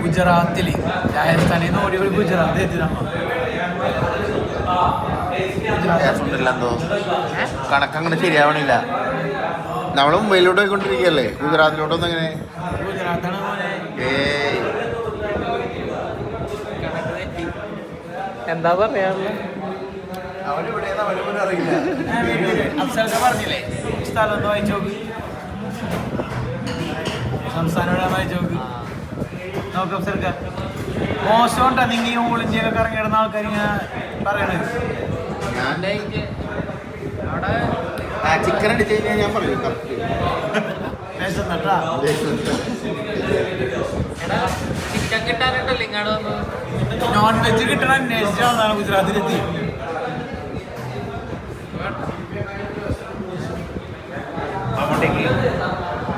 ഗുജറാത്തിൽ രാജസ്ഥാനിൽ നിന്ന് ഓടി ഒരു ഗുജറാത്ത് എത്തിയതാണ്. കണക്കങ്ങനെ ശരിയാവണില്ല. നമ്മൾ മുംബൈയിലോട്ട് പോയിക്കൊണ്ടിരിക്കുകയല്ലേ, ഗുജറാത്തിലോട്ടൊന്നും എങ്ങനെ? ഗുജറാത്താണ് എന്താ പറയാറുള്ളത്? പറഞ്ഞില്ലേ സ്ഥലം ഒന്ന് വായിച്ചു നോക്ക്, സംസ്ഥാനം വായിച്ചു നോക്ക്. നോക്ക് അഫ്സർക്ക മോശം ഉണ്ടോ നിങ്ങൾ ഈ ഓൾ ഇന്ത്യയിലൊക്കെ ഇറങ്ങിയിടുന്ന ആൾക്കാർ ഇങ്ങനെ പറയണത്? ചിക്കൻ അടിച്ചു കഴിഞ്ഞാൽ ഞാൻ പറയും ചിക്കൻ കിട്ടാനുണ്ടല്ലോ ഇങ്ങോട്ട് വന്നു. നോൺ വെജ് കിട്ടണ അന്വേഷിച്ചാണ് ഗുജറാത്തിലെത്തി.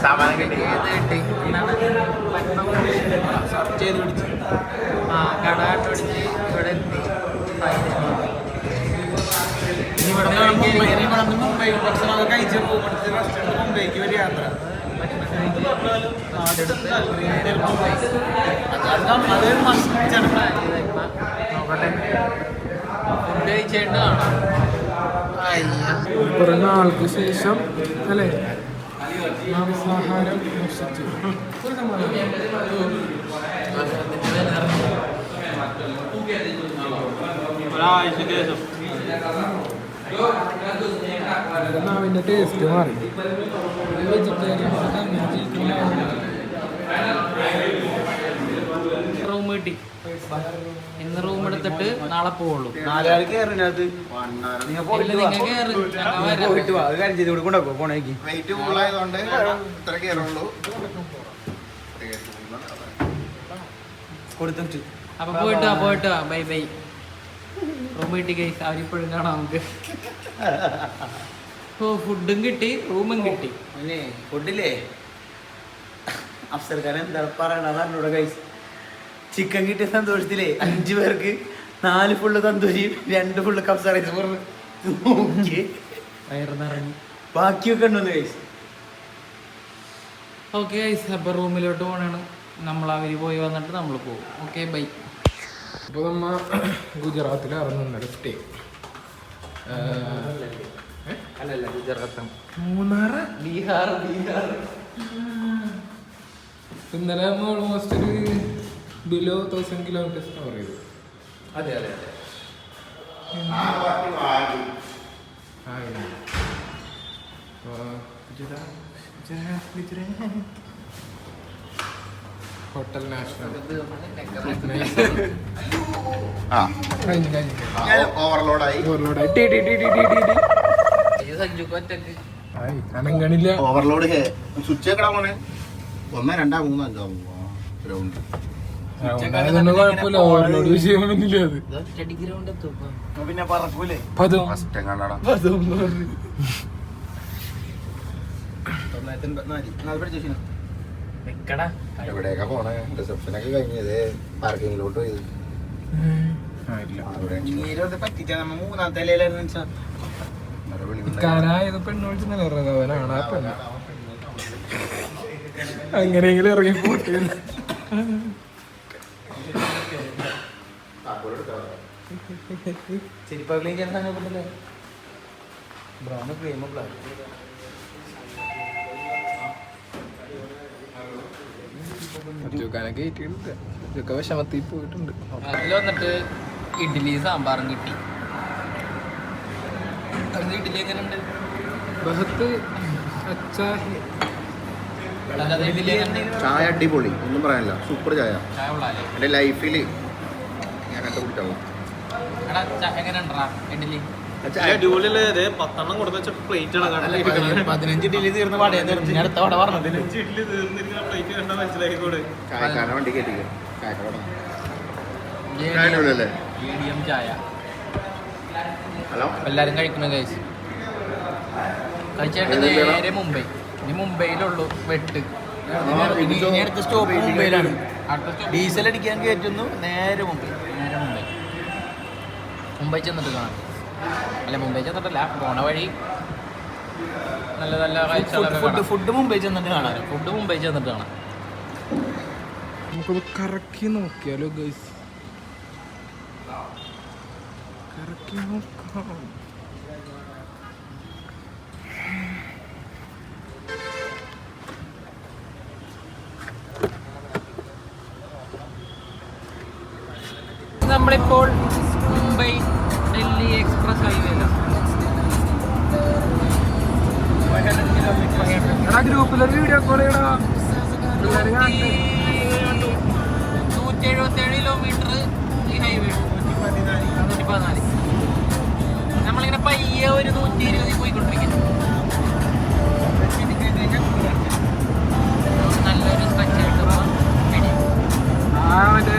സാമാനം കിട്ടി സെർച്ച് ചെയ്ത് പിടിച്ച് കട കണ്ടുപിടിച്ച് ഇവിടെ എത്തി. മുംബൈ ഭക്ഷണമൊക്കെ കഴിച്ച് പോകുമ്പോഴത്തെ റെസ്റ്റോറൻറ്റ് മുംബൈക്ക് ഒരു യാത്ര. അതൊരു മസ്റ്റാണ്. ഫുഡ് കഴിച്ചിട്ട് കാണാം. കുറെ നാൾക്ക് ശേഷം അല്ലേ മാംസാഹാരം ഭക്ഷിച്ചു. ഒരു സമാധാനം. ഒരാഴ്ചക്ക് ശേഷം നാവിൻ്റെ ടേസ്റ്റ് മാറി. വെജിറ്റേറിയൻ റൂം കിട്ടി. ഇന്ന് റൂം എടുത്തിട്ട് നാളെ പോവുള്ളൂ. നാലാൾ കയറിനകത്ത് പോയിട്ട് വാ. അത് കാര്യം ചെയ്ത് ഇവിടെ കൊണ്ടുപോ പോണേക്ക്. വെയിറ്റ് കൂടുതലായതുകൊണ്ട് ഇത്ര കയറുള്ളൂ. കൊടുത്തിട്ട് അപ്പൊ പോയിട്ട് വാ. Bye bye. റൂം കിട്ടി കഴിച്ച് അവരിപ്പോഴും കാണാം നമുക്ക്. ഓ ഫുഡും കിട്ടി റൂമും കിട്ടി. ഫുഡില്ലേ അഫ്സർഖാൻ എന്താ പറയണത് എന്നോട് കഴിച്ച് ചിക്കൻ കിട്ടിയ സന്തോഷത്തിലേ 5 പേർക്ക് 4 ഫുള്ള് തന്തൂരി 2 ഫുള്ള് കപ്സ റൈസ് നോക്കി വയറ് നിറഞ്ഞു. ബാക്കിയൊക്കെ ഉണ്ടോന്ന് കഴിച്ച്. ഓക്കെ ഗൈസ്, അപ്പോൾ റൂമിലോട്ട് പോകണം. നമ്മൾ അവർ പോയി വന്നിട്ട് നമ്മൾ പോകും. Okay bye. അപ്പോൾ നമ്മൾ ഗുജറാത്തിലായിരുന്നു ഇന്നലെ സ്റ്റേ. അല്ലല്ല ഗുജറാത്ത്, മൂന്നാറ്, ബീഹാർ. ഇന്നലെ നമ്മൾ ഓൾമോസ്റ്റ് ഒരു ബിലോ 1000 കിലോമീറ്റേഴ്സ് കവർ ചെയ്തു. അതെ. ഹോട്ടൽ നാഷണൽ ഓവർലോഡായി. അനങ്ങണില്ല. ഓവർലോഡ് സ്വിച്ച് കിടാൻ പോണേ 1 2 3 5 ഗ്രൗണ്ട്. അതൊന്നും കുഴപ്പമില്ല. ഓവർലോഡ് വിഷയം വന്നില്ല. അത് പിന്നെ പറക്കൂലേ പതും ഫസ്റ്റ് എങ്ങാണ്ടാ എവിടെയൊക്കെ പോണേ? റിസപ്ഷനൊക്കെ കഴിഞ്ഞത് പാർക്കിങ്ങിലോട്ട് പോയത്. പറ്റിച്ച നമ്മ 3ാമത്തെ നിലയിലായിരുന്നു. കാനായത് പെണ്ണോളിച്ച് നിലനിർന്നത് അവനാണ് ആ പെണ്ണ്. അങ്ങനെയെങ്കിലും ഇറങ്ങി പോട്ടെ. ചെരിപ്പ ക്ലീൻ ചെയ്യാൻ സമയപ്പെട്ടല്ലേ ബ്രൗണ് ക്രീം ബ്ലാക്ക്. വിഷമത്തിൽ പോയിട്ടുണ്ട്. അതിൽ വന്നിട്ട് ഇഡ്ഡലി സാമ്പാറും കിട്ടി. അതിന് ഇഡ്ഡലി എങ്ങനെയുണ്ട്? ബഹത്ത് അച്ചാ ഇഡ്ഡലി എങ്ങനെയുണ്ട്? ചായ അടിപൊളി, ഒന്നും പറയാനില്ല. സൂപ്പർ ചായ. ചായ ഉള്ളതല്ലേ? എൻ്റെ ലൈഫിൽ ഞാൻ കണ്ടുപിടിച്ചുള്ള എടാ എങ്ങനെയുണ്ടാ ഇഡ്ഡലി? അടിപൊളിയല്ലേ? 10 കൊടുത്ത പ്ലേറ്റ് 15 ഇഡ്ഡലി തീർന്ന് വട അടുത്ത വട പറഞ്ഞത് പ്ലേറ്റ് കണ്ടാൽ മനസ്സിലായിക്കോട്. ചായക്കാരനെ വണ്ടി കയറ്റിക്കോ. മീഡിയം ചായ. ഹലോ, എല്ലാരും കഴിക്കണം ഗൈസ്. കഴിച്ചിട്ട് നേരെ മുംബൈ. ഇനി മുംബൈയിലുള്ളൂ വെട്ട്. ഇനി അടുത്ത സ്റ്റോപ്പ് മുംബൈയിലാണ്. അടുത്ത ഡീസൽ അടിക്കാൻ കയറ്റുന്നു. നേരെ മുംബൈ. മുംബൈ ചെന്നിട്ട് കാണാം. അല്ല മുംബൈ ചെന്നിട്ടല്ല, പോണ വഴി നല്ല നല്ല കാഴ്ചകളൊക്കെ കാണാം. ഫുഡ് മുംബൈ ചെന്നിട്ട് കാണാം. ഫുഡ് മുംബൈ ചെന്നിട്ട് കാണാം. നമുക്കത് കറക്കി നോക്കിയാലോ ഗൈസ്, കറക്കി നോക്കാം. നമ്മളിപ്പോൾ മുംബൈ ഡൽഹി എക്സ്പ്രസ് ഹൈവേയിലാണ്. എടാ ഗ്രൂപ്പിലൊരു വീഡിയോ കോൾ ചെയ്യടാ. 177 കിലോമീറ്റർ ഈ ഹൈവേ, 114. നമ്മളിങ്ങനെ പയ്യെ ഒരു 120 പോയിക്കൊണ്ടിരിക്കുന്നു. നല്ലൊരു സ്ട്രെച്ചായിട്ട് മറ്റേ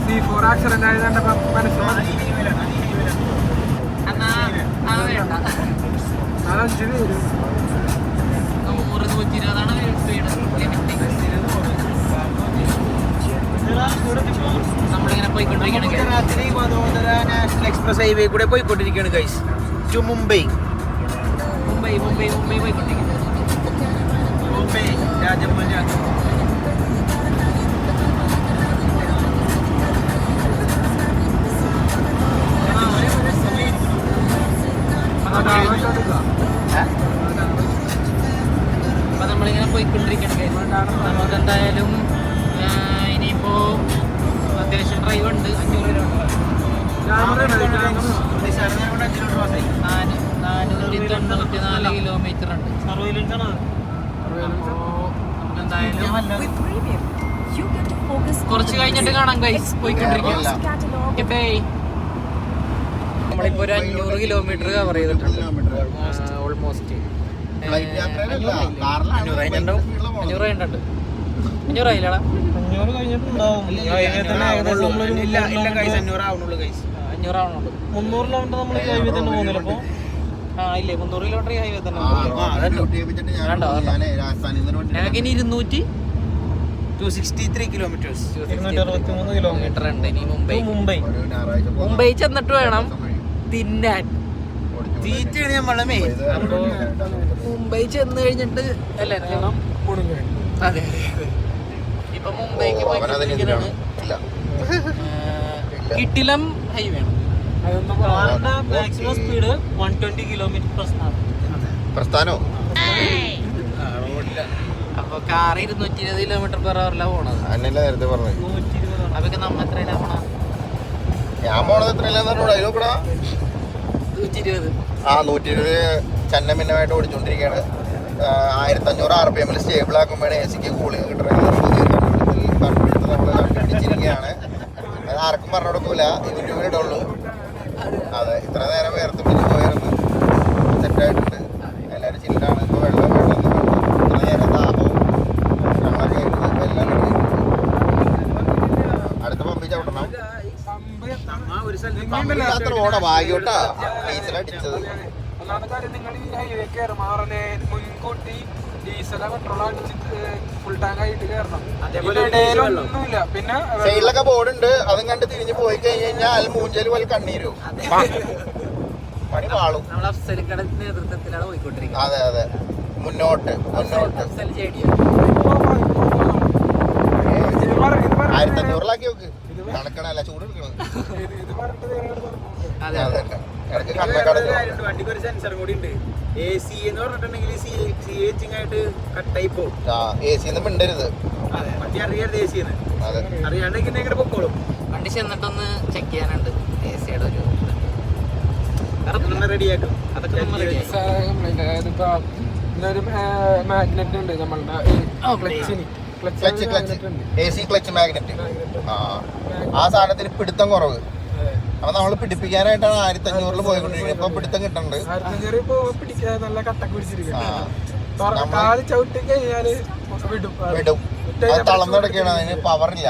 C4 ആക്സിഡന്റ് ആയതുകൊണ്ട് മനസ്സിലായി. എന്നാ അത് വേണ്ട. അത് 5 പേര് 100-120 സ്പീഡ് ലിമിറ്റ്. നമ്മളിങ്ങനെ പോയിക്കൊണ്ടിരിക്കുകയാണെങ്കിൽ രാത്രി വഡോദര നാഷണൽ എക്സ്പ്രസ് ഹൈവേ കൂടെ പോയിക്കൊണ്ടിരിക്കുകയാണ് ഗൈസ്, ടു മുംബൈ. മുംബൈ പോയിക്കൊണ്ടിരിക്കുന്നു. മുംബൈ രാജമൗലി. അപ്പം നമ്മളിങ്ങനെ പോയിക്കൊണ്ടിരിക്കുകയാണ്. നമുക്കെന്തായാലും ഇനിയിപ്പോ അത്യാവശ്യം ഡ്രൈവ് ഉണ്ട്. 500 കിലോമീറ്റർ, 494 കിലോമീറ്റർ ഉണ്ട്. അപ്പോൾ നമുക്കെന്തായാലും കുറച്ച് കഴിഞ്ഞിട്ട് കാണാം ഗൈസ്. പോയിക്കൊണ്ടിരിക്കുക. നമ്മളിപ്പോ ഒരു 500 കിലോമീറ്റർ കവർ ചെയ്തിട്ടുണ്ട് ഓൾമോസ്റ്റ്. 500 കഴിഞ്ഞിട്ടുണ്ടാവും. 500 കഴിഞ്ഞിട്ടുണ്ട്. 500 ആയില്ലടാ. 500 കഴിഞ്ഞിട്ടുണ്ടാവും. 500 ആവണുള്ളൂ ഗൈസ്. 500 ആവണുള്ളൂ. 300 കിലോമീറ്റർ നമ്മൾ ഹൈവേ തന്നെ പോകുന്നില്ല. അപ്പോൾ ഇല്ലേ 300 കിലോമീറ്റർ ഈ ഹൈവേ തന്നെ. ഞങ്ങൾക്ക് ഇനി 263 കിലോമീറ്റേഴ്സ്, 263 കിലോമീറ്റർ ഉണ്ട് ഇനി മുംബൈ ചെന്നിട്ട് വേണം തിന്നാൻ. തീറ്റയാണ് നമ്മളെ മെയിൻ. അപ്പോൾ മുംബൈ ചെന്ന് കഴിഞ്ഞിട്ട് അല്ലേ അതെ ഇപ്പൊ മുംബൈക്ക് പോയിക്കൊണ്ടിരിക്കുകയാണ്. കിട്ടിലം ഹൈവേ ആണ്. മാക്സിമം സ്പീഡ് 120 കിലോമീറ്റർ പ്രസ്ഥാനോ. അപ്പൊ കാർ 220 കിലോമീറ്റർ പെർ അവറിലാണ് പോണത്. അന്നല്ലേ നേരത്തെ പറഞ്ഞത്. അതൊക്കെ നമ്മ എത്രയിലാണ് പോണ? ഞാൻ പോണത് എത്രയില്ലാന്ന് അതിലൂടെ 120. 120 ചന്നമിന്നമായിട്ട് ഓടിച്ചോണ്ടിരിക്കുകയാണ്. 1500 RPM സ്റ്റേബിൾ ആക്കുമ്പോഴാണ് AC കൂളിംഗ് കിട്ടുന്നത്. നമ്മൾ കണ്ടുപിടിച്ചിരിക്കുകയാണ്. അത് ആർക്കും പറഞ്ഞു കൊടുക്കൂല, ഇതിൻ്റെ വീടുള്ളൂ. അതെ, ഇത്ര നേരം വേർത്ത് പിടിച്ച് പോയിരുന്നു. സെറ്റായിട്ടുണ്ട്, എല്ലാവരും ചില്ലാണ്. ഇപ്പോൾ വെള്ളം ഇത്ര നേരം ദാഹവും ഞങ്ങളൊക്കെ എല്ലാം അടുത്ത പമ്പി ചവിട്ടണം. പമ്പില്ലാത്ത റോഡാ, ഭാഗ്യോട്ടാ ഡീസലടിച്ചത്. ഒന്നാമത്തെ കാര്യം, നിങ്ങൾ ഈ ഹൈവേ കയറുമാറേ മുൻകൂട്ടി ഡീസൽ പെട്രോൾ അടിച്ച് ഫുൾ ടാങ്ക് ആയിട്ട് കയറണം. ഒന്നുമില്ല. പിന്നെ സൈഡിലൊക്കെ ബോർഡ് ഉണ്ട്, അതും കണ്ട് തിരിഞ്ഞ് പോയി കഴിഞ്ഞ് കഴിഞ്ഞാൽ മൂഞ്ചേല് പോലെ കണ്ണീരും പണി പാളും. നമ്മൾ അഫ്സലിക്കട നേതൃത്വത്തിലാണ് പോയിക്കൊണ്ടിരിക്കുന്നത്. അതെ അതെ, മുന്നോട്ട് മുന്നോട്ട്. അഫ്സൽ JD 1500 നോക്ക്, കണക്കണല്ല ചൂട് എടുക്കണം. അതെ അതെ, ഇടയ്ക്ക് കണ്ണക്കട. വണ്ടിക്ക് ഒരു സെൻസർ കൂടി ഉണ്ട്. AC എന്ന് പറഞ്ഞിട്ടുണ്ടെങ്കിൽ ആയിട്ട് കട്ടായി പോകും. AC മിണ്ടരുത്. അതെ, വണ്ടി അറിയരുത് AC എന്ന്. അതെ, അറിയാണ്ടെങ്കിൽ ഇങ്ങനെ പൊക്കോളും. വണ്ടി ചെന്നിട്ടൊന്ന് ചെക്ക് ചെയ്യാനുണ്ട് AC-യുടെ ഒരു റെഡിയാക്കും. അതൊക്കെ നമ്മൾ റെഡി. ഇതിപ്പോ ഇതൊരു മാഗ്നറ്റ് ഉണ്ട് നമ്മളുടെ ക്ലച്ചിന്. Clutch AC clutch magnet. ആ സാധനത്തിന് പിടുത്തം കുറവ്. അപ്പൊ നമ്മള് പിടിപ്പിക്കാനായിട്ടാണ് 1500 പോയിക്കൊണ്ടിരിക്കുന്നത്. ഇപ്പൊ പിടുത്തം കിട്ടുന്നുണ്ട്. 1500 പിടിക്കാൻ നല്ല കട്ടക്ക് പിടിച്ചിരിക്കും. കാല് ചവിട്ടി കഴിഞ്ഞാല് വിടും. അത് തളർന്നെടുക്കുകയാണ്, അതിന് പവറില്ല.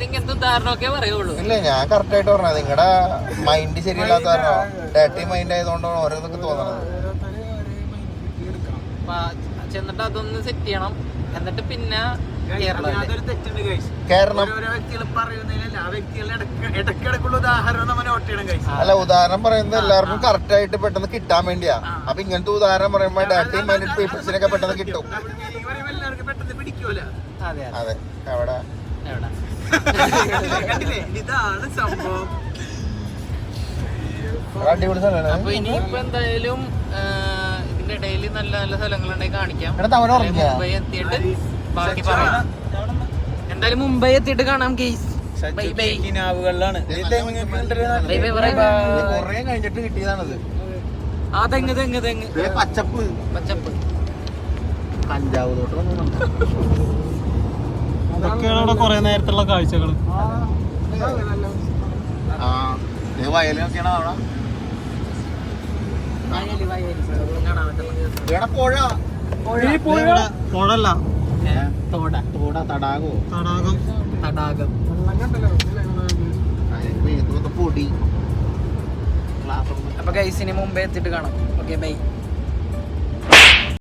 ഇങ്ങനത്തെ ഉദാഹരണമൊക്കെ പറയുള്ളൂ. ഇല്ല, ഞാൻ കറക്റ്റ് ആയിട്ട് പറഞ്ഞത്. നിങ്ങളുടെ മൈൻഡ് ശരിയല്ലാത്ത കാരണോ, ഡേർട്ടി മൈൻഡ് ആയതുകൊണ്ടാണ് ഓരോന്നൊക്കെ തോന്നുന്നത്. ചെന്നിട്ട് അതൊന്ന് സെറ്റ് ചെയ്യണം. എന്നിട്ട് പിന്നെ അതൊരു തെറ്റുണ്ട് ഗൈസ്. കാരണം ഓരോ വ്യക്തികൾ പറയുന്നതിലല്ല, ആ വ്യക്തികളുടെ ഇടക്കിടക്കുള്ള ഉദാഹരണം നമ്മൾ നോട്ട് ചെയ്യണം ഗൈസ്. അല്ല, ഉദാഹരണം പറയുന്നത് എല്ലാവർക്കും കറക്റ്റ് ആയിട്ട് പെട്ടെന്ന് കിട്ടാൻ വേണ്ടിയാ. അപ്പൊ ഇങ്ങനത്തെ ഉദാഹരണം പറയുമ്പോ ഡാറ്റയും മൈൻഡ് പീപ്പിൾസിനൊക്കെ പെട്ടെന്ന് കിട്ടും. എല്ലാവർക്കും പെട്ടെന്ന് പിടിക്കൂല. അതെ അതെ, അവിടെ കണ്ടില്ലേ? ഇതാണ് സംഭവം. അടിപൊളി സ്ഥലമാണ്. അപ്പൊ ഇനിയിപ്പോ എന്തായാലും ഇതിന്റെ ഇടയിൽ നല്ല നല്ല സ്ഥലങ്ങളുണ്ടെങ്കിൽ കാണിക്കാം. എടാ, തവണ ഉറങ്ങിയാ? മുംബൈ എത്തിയിട്ട് ബാക്കി പറയാം. എന്തായാലും മുംബൈ എത്തിയിട്ട് കാണാം കേസ്. Bye bye. കിനാവുകളിലാണ് ബൈ ബൈ പറയാം. കൊറേ കഴിഞ്ഞിട്ട് കിട്ടിയതാണത്. ആ തെങ്ങ് തെങ്ങ് തെങ്ങ് പച്ചപ്പ് പച്ചപ്പ് കഞ്ചാവ് തോട്ടം. അതൊക്കെയാണ് അവിടെ കുറെ നേരത്തുള്ള കാഴ്ചകൾ. വയലൊക്കെയാണ് അവിടെ. വയല് വയല് കാണാൻ പറ്റുള്ള പുഴല്ല, തോട തോട തടാകോ തടാകം. തടാകം. പൊടി. അപ്പൊ ഗൈസിന് മുമ്പേ എത്തിയിട്ട് കാണാം. Okay bye.